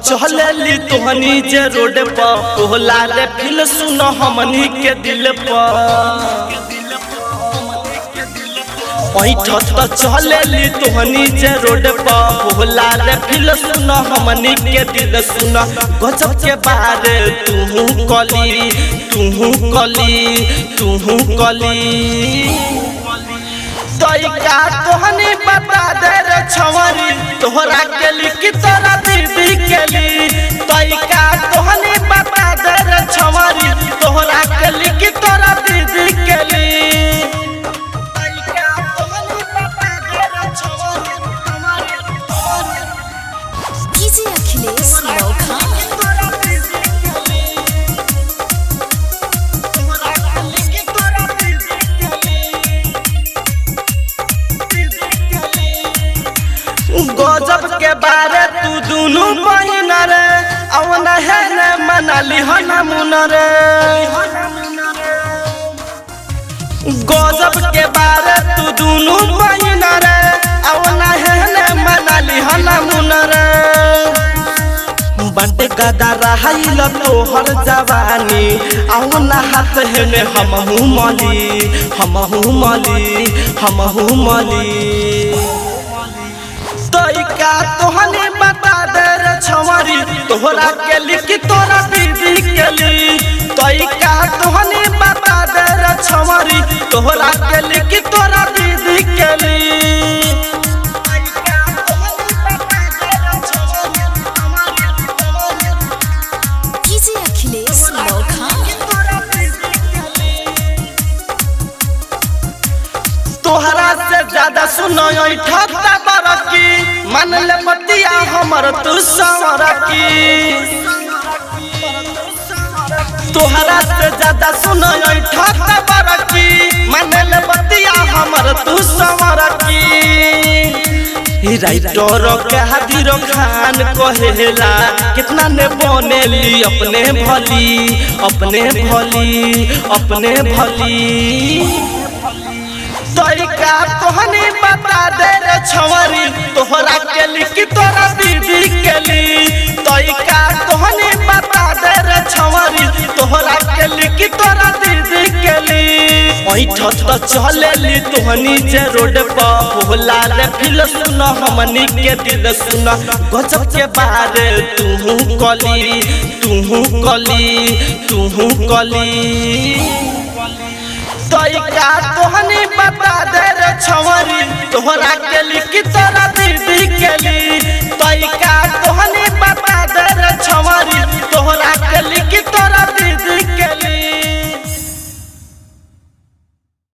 चलेली तोहनी जे रोड पर कोहला रे फिल सुन हमनी के दिल पर चलेली तोहनी जे रोड पर कोहला रे फिल सुन हमनी के दिल सुन गजब के बारे तू कली तोइका तोहनी बता दे रे छवरी तोहरा के लिखी तोरा दीदी के ली तोइका तोहनी बता दे रे छवरी तोहरा के लिखी तोरा दीदी के ली तोइका तोहनी बता दे रे छवरी तुम्हारे डीजे अखिलेश लोखा गजब के बारे तू दुनू बहिन रे अवना है न मनाली हनमुना रे गजब के बारे तू दुनू बहिन रे अवना है न मनाली हनमुना रे बंटे गदा रहिल तोहर जवानी अवना हाथ है ने हमहू मली तोइका तोहनी बता दे रे छवरी तोहरा के लिखी तोरा दीदी के ली तोइका तोहनी बता दे रे छवरी तोहरा के लिखी तोरा दीदी के ली डीजे अखिलेश लोखा तोहरा से ज्यादा सुनो ठत्ता बरकी मन ले बतिया हमर तू सवरकी तोहरा से ज्यादा सुनो ठत्ता बरकी मन ले बतिया हमर तू सवरकी राइटर के हादिर खान कहेला कितना ने बनेली अपने भली तोइका तोहनी बता दे रे छवरी तोहरा के लिखी तोरा दीदी के ली तोइका तोहनी बता दे रे छवरी तोहरा के लिखी तोरा दीदी के ली चलेली तोहनी जे रोड पर कोहला रे फिल सुन हमनी के दिल सुन गजब के बारे तू कली तोइका तोहनी बता दे रे छवरी तोहरा के लिखी तोरा